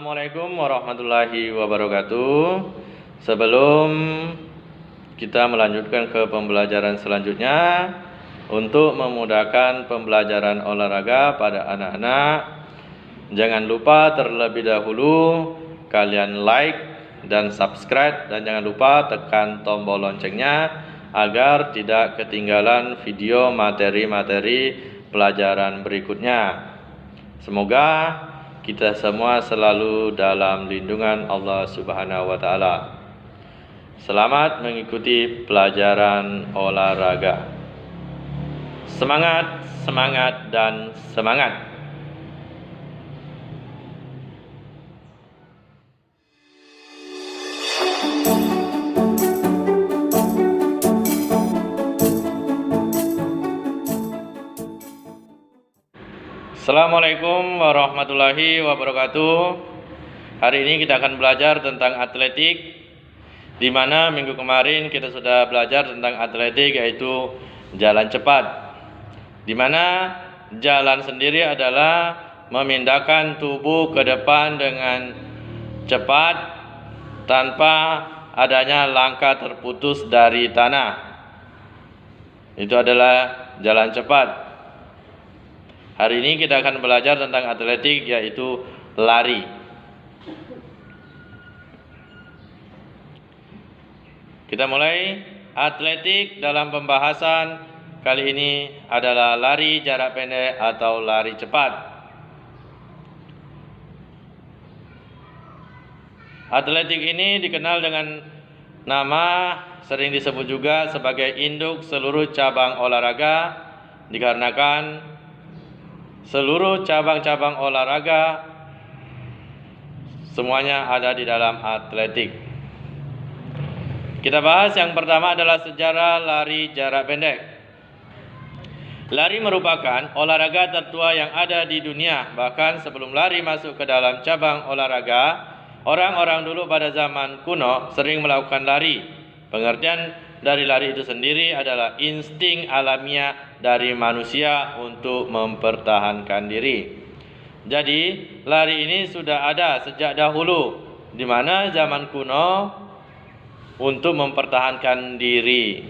Assalamualaikum warahmatullahi wabarakatuh. Sebelum kita melanjutkan ke pembelajaran selanjutnya, untuk memudahkan pembelajaran olahraga pada anak-anak, jangan lupa terlebih dahulu kalian like dan subscribe, dan jangan lupa tekan tombol loncengnya agar tidak ketinggalan video materi-materi pelajaran berikutnya. Semoga kita semua selalu dalam lindungan Allah Subhanahu wa Ta'ala. Selamat mengikuti pelajaran olahraga. Semangat, semangat, dan semangat. Assalamualaikum warahmatullahi wabarakatuh. Hari ini kita akan belajar tentang atletik, di mana minggu kemarin kita sudah belajar tentang atletik, yaitu jalan cepat, di mana jalan sendiri adalah memindahkan tubuh ke depan dengan cepat tanpa adanya langkah terputus dari tanah. Itu adalah jalan cepat. Hari ini kita akan belajar tentang atletik, yaitu lari. Kita mulai. Atletik dalam pembahasan kali ini adalah lari jarak pendek atau lari cepat. Atletik ini dikenal dengan nama, sering disebut juga sebagai induk seluruh cabang olahraga, dikarenakan seluruh cabang-cabang olahraga semuanya ada di dalam atletik. Kita bahas yang pertama adalah sejarah lari jarak pendek. Lari merupakan olahraga tertua yang ada di dunia. Bahkan sebelum lari masuk ke dalam cabang olahraga, orang-orang dulu pada zaman kuno sering melakukan lari. Pengertian dari lari itu sendiri adalah insting alamiah dari manusia untuk mempertahankan diri. Jadi, lari ini sudah ada sejak dahulu, di mana zaman kuno untuk mempertahankan diri.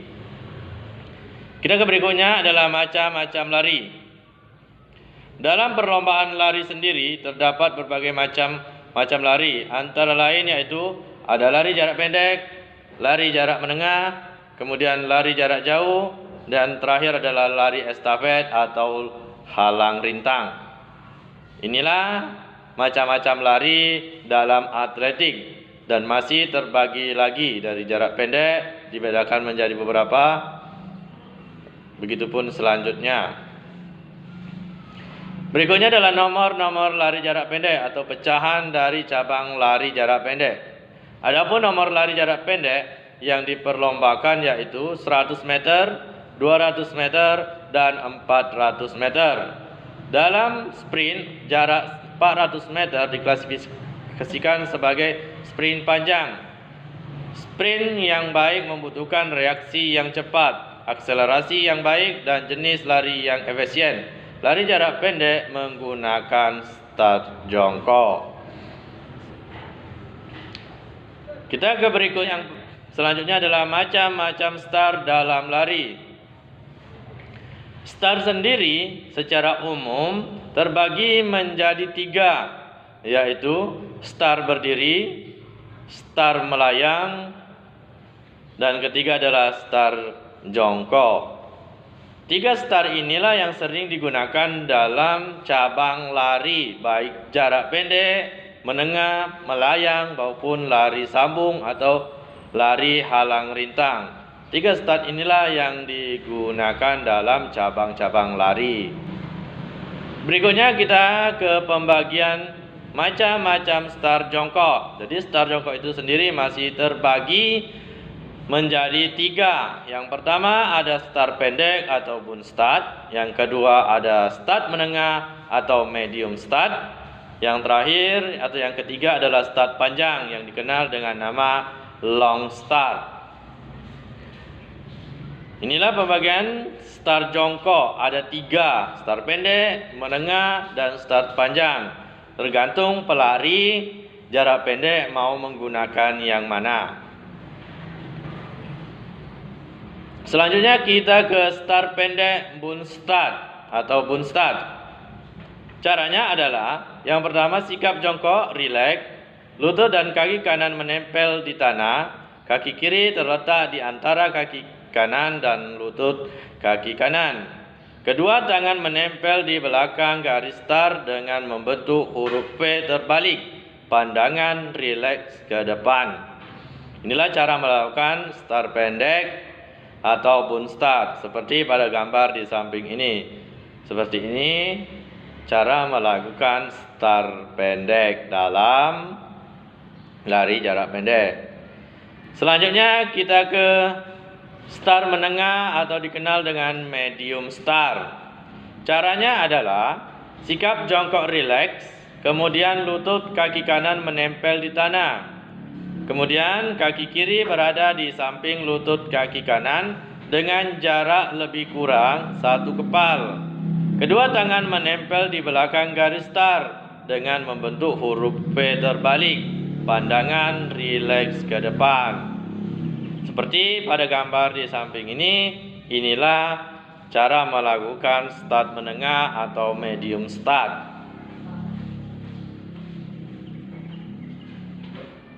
Kita ke berikutnya adalah macam-macam lari. Dalam perlombaan lari sendiri terdapat berbagai macam lari, antara lain yaitu ada lari jarak pendek, lari jarak menengah, kemudian lari jarak jauh, dan terakhir adalah lari estafet atau halang rintang. Inilah macam-macam lari dalam atletik, dan masih terbagi lagi dari jarak pendek dibedakan menjadi beberapa. Begitupun selanjutnya. Berikutnya adalah nomor-nomor lari jarak pendek atau pecahan dari cabang lari jarak pendek. Adapun nomor lari jarak pendek yang diperlombakan yaitu 100 meter, 200 meter, dan 400 meter. Dalam sprint, jarak 400 meter diklasifikasikan sebagai sprint panjang. Sprint yang baik membutuhkan reaksi yang cepat, akselerasi yang baik, dan jenis lari yang efisien. Lari jarak pendek menggunakan start jongkok. Kita ke berikut yang selanjutnya adalah macam-macam start dalam lari. Start sendiri secara umum terbagi menjadi 3, yaitu start berdiri, start melayang, dan ketiga adalah start jongkok. 3 start inilah yang sering digunakan dalam cabang lari, baik jarak pendek, menengah, melayang, maupun lari sambung atau lari halang rintang. 3 start inilah yang digunakan dalam cabang-cabang lari. Berikutnya kita ke pembagian macam-macam start jongkok. Jadi start jongkok itu sendiri masih terbagi menjadi 3. Yang pertama ada start pendek ataupun start. Yang kedua ada start menengah atau medium start. Yang terakhir atau yang ketiga adalah start panjang yang dikenal dengan nama long start. Inilah pembagian start jongkok. Ada 3, start pendek, menengah, dan start panjang. Tergantung pelari jarak pendek mau menggunakan yang mana. Selanjutnya kita ke start pendek Bunstart atau Bunstart. Caranya adalah yang pertama sikap jongkok, rileks, lutut dan kaki kanan menempel di tanah, kaki kiri terletak di antara kaki kanan dan lutut kaki kanan. Kedua tangan menempel di belakang garis start dengan membentuk huruf V terbalik, pandangan rileks ke depan. Inilah cara melakukan start pendek atau Bunstart seperti pada gambar di samping ini. Seperti ini cara melakukan start pendek dalam lari jarak pendek. Selanjutnya kita ke start menengah atau dikenal dengan medium start. Caranya adalah sikap jongkok rileks, kemudian lutut kaki kanan menempel di tanah. Kemudian kaki kiri berada di samping lutut kaki kanan dengan jarak lebih kurang 1 kepal. Kedua tangan menempel di belakang garis start dengan membentuk huruf V terbalik, pandangan rileks ke depan. Seperti pada gambar di samping ini, inilah cara melakukan start menengah atau medium start.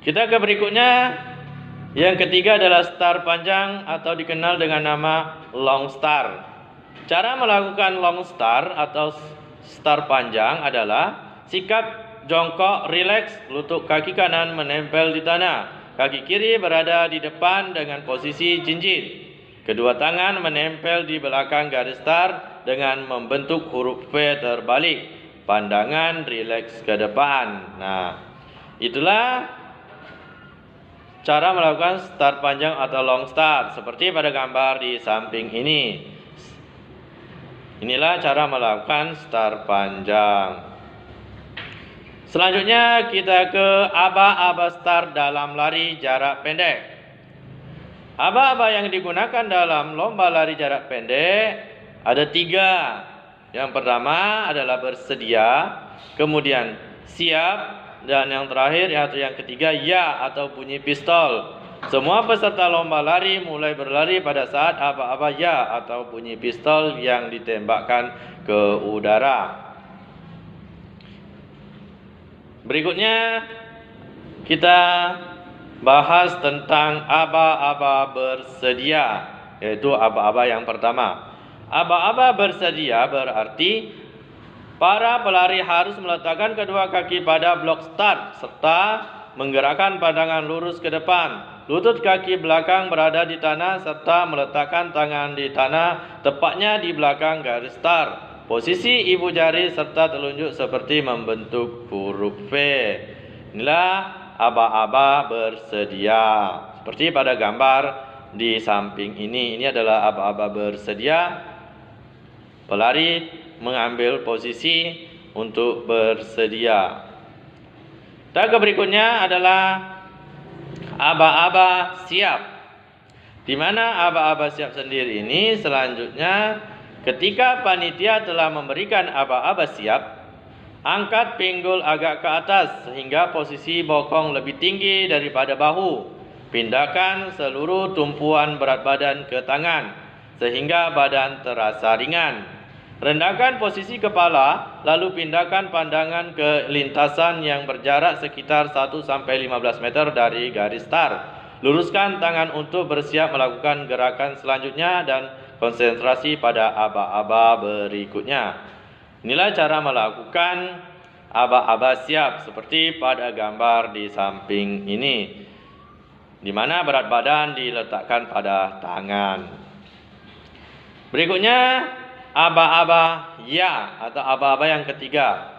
Kita ke berikutnya. Yang ketiga adalah start panjang atau dikenal dengan nama long start. Cara melakukan long start atau start panjang adalah sikap jongkok rileks, lutut kaki kanan menempel di tanah, kaki kiri berada di depan dengan posisi jinjit. Kedua tangan menempel di belakang garis start dengan membentuk huruf V terbalik, pandangan rileks ke depan. Nah, itulah cara melakukan start panjang atau long start seperti pada gambar di samping ini. Inilah cara melakukan start panjang. Selanjutnya kita ke aba-aba start dalam lari jarak pendek. Aba-aba yang digunakan dalam lomba lari jarak pendek ada 3. Yang pertama adalah bersedia, kemudian siap, dan yang terakhir yaitu yang ketiga ya atau bunyi pistol. Semua peserta lomba lari mulai berlari pada saat aba-aba ya atau bunyi pistol yang ditembakkan ke udara. Berikutnya kita bahas tentang aba-aba bersedia, yaitu aba-aba yang pertama. Aba-aba bersedia berarti para pelari harus meletakkan kedua kaki pada blok start serta menggerakkan pandangan lurus ke depan. Lutut kaki belakang berada di tanah serta meletakkan tangan di tanah tepatnya di belakang garis start. Posisi ibu jari serta telunjuk seperti membentuk huruf V. Inilah aba-aba bersedia. Seperti pada gambar di samping ini. Ini adalah aba-aba bersedia. Pelari mengambil posisi untuk bersedia. Dan berikutnya adalah aba-aba siap. Di mana aba-aba siap sendiri ini selanjutnya ketika panitia telah memberikan aba-aba siap, angkat pinggul agak ke atas sehingga posisi bokong lebih tinggi daripada bahu. Pindahkan seluruh tumpuan berat badan ke tangan sehingga badan terasa ringan. Rendahkan posisi kepala, lalu pindahkan pandangan ke lintasan yang berjarak sekitar 1-15 meter dari garis start. Luruskan tangan untuk bersiap melakukan gerakan selanjutnya dan konsentrasi pada aba-aba berikutnya. Inilah cara melakukan aba-aba siap seperti pada gambar di samping ini, di mana berat badan diletakkan pada tangan. Berikutnya aba-aba ya atau aba-aba yang ketiga.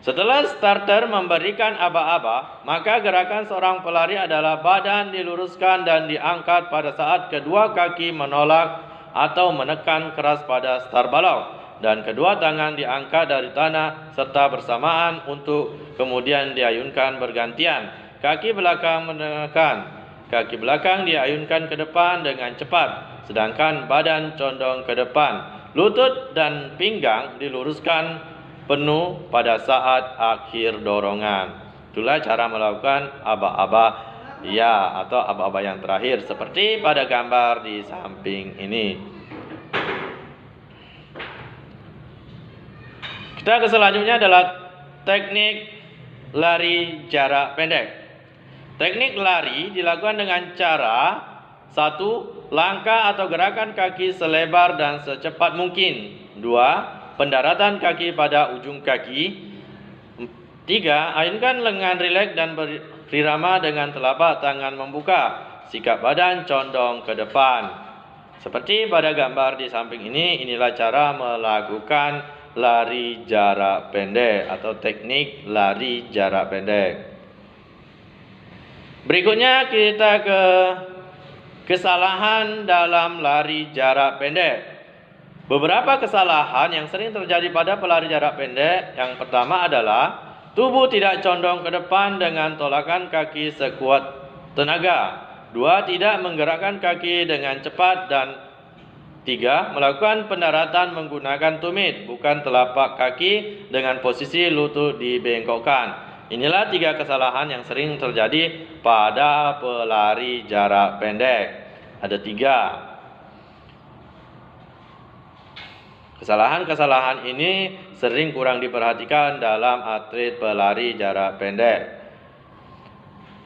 Setelah starter memberikan aba-aba, maka gerakan seorang pelari adalah badan diluruskan dan diangkat pada saat kedua kaki menolak atau menekan keras pada start balok dan kedua tangan diangkat dari tanah serta bersamaan untuk kemudian diayunkan bergantian. Kaki belakang menekan, kaki belakang diayunkan ke depan dengan cepat, sedangkan badan condong ke depan. Lutut dan pinggang diluruskan penuh pada saat akhir dorongan. Itulah cara melakukan aba-aba ya atau aba-aba yang terakhir seperti pada gambar di samping ini. Kita ke selanjutnya adalah teknik lari jarak pendek. Teknik lari dilakukan dengan cara 1. Langkah atau gerakan kaki selebar dan secepat mungkin. 2. Pendaratan kaki pada ujung kaki. 3. Ayunkan lengan rileks dan berirama dengan telapak tangan membuka. Sikap badan condong ke depan. Seperti pada gambar di samping ini, inilah cara melakukan lari jarak pendek atau teknik lari jarak pendek. Berikutnya kita ke kesalahan dalam lari jarak pendek. Beberapa kesalahan yang sering terjadi pada pelari jarak pendek. Yang pertama adalah tubuh tidak condong ke depan dengan tolakan kaki sekuat tenaga. 2. Tidak menggerakkan kaki dengan cepat. Dan 3. Melakukan pendaratan menggunakan tumit, bukan telapak kaki dengan posisi lutut dibengkokkan. Inilah 3 kesalahan yang sering terjadi pada pelari jarak pendek. Ada 3. Kesalahan-kesalahan ini sering kurang diperhatikan dalam atlet pelari jarak pendek.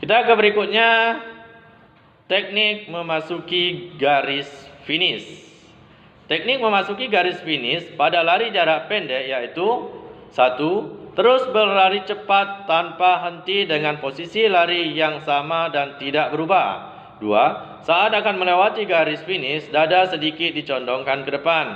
Kita ke berikutnya, teknik memasuki garis finish. Teknik memasuki garis finish pada lari jarak pendek yaitu 1. Terus berlari cepat tanpa henti dengan posisi lari yang sama dan tidak berubah. 2. Saat akan melewati garis finish, dada sedikit dicondongkan ke depan.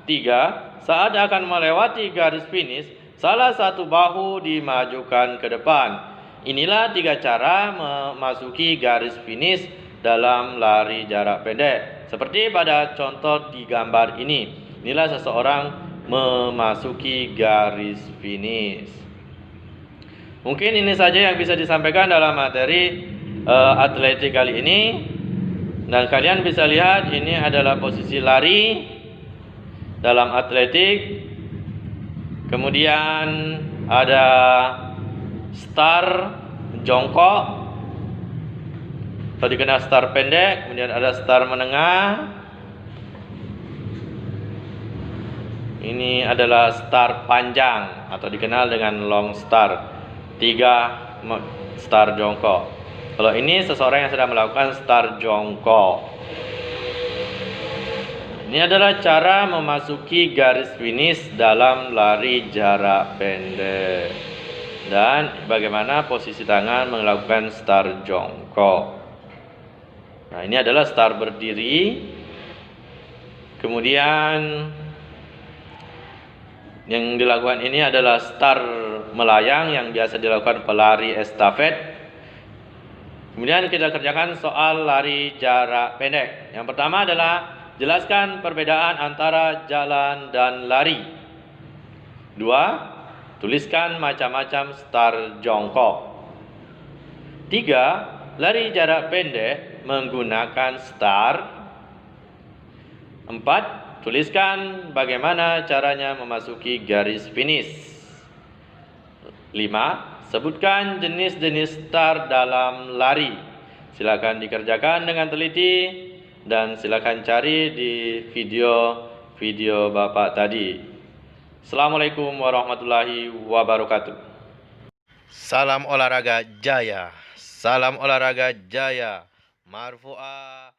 3. Saat akan melewati garis finish, salah satu bahu dimajukan ke depan. Inilah 3 cara memasuki garis finish dalam lari jarak pendek. Seperti pada contoh di gambar ini. Inilah seseorang memasuki garis finish. Mungkin ini saja yang bisa disampaikan dalam materi atletik kali ini. Dan kalian bisa lihat ini adalah posisi lari dalam atletik. Kemudian ada start jongkok atau dikenal start pendek, kemudian ada start menengah. Ini adalah start panjang atau dikenal dengan long start. 3 start jongkok. Kalau ini seseorang yang sedang melakukan start jongkok. Ini adalah cara memasuki garis finish dalam lari jarak pendek. Dan bagaimana posisi tangan melakukan start jongkok. Nah, ini adalah start berdiri. Kemudian yang dilakukan ini adalah start melayang yang biasa dilakukan pelari estafet. Kemudian kita kerjakan soal lari jarak pendek. Yang pertama adalah jelaskan perbedaan antara jalan dan lari. 2. Tuliskan macam-macam start jongkok. 3. Lari jarak pendek menggunakan start. 4. Tuliskan bagaimana caranya memasuki garis finish. 5. Sebutkan jenis-jenis start dalam lari. Silakan dikerjakan dengan teliti dan silakan cari di video Bapak tadi. Assalamualaikum warahmatullahi wabarakatuh. Salam olahraga jaya. Salam olahraga jaya. Marfu'ah.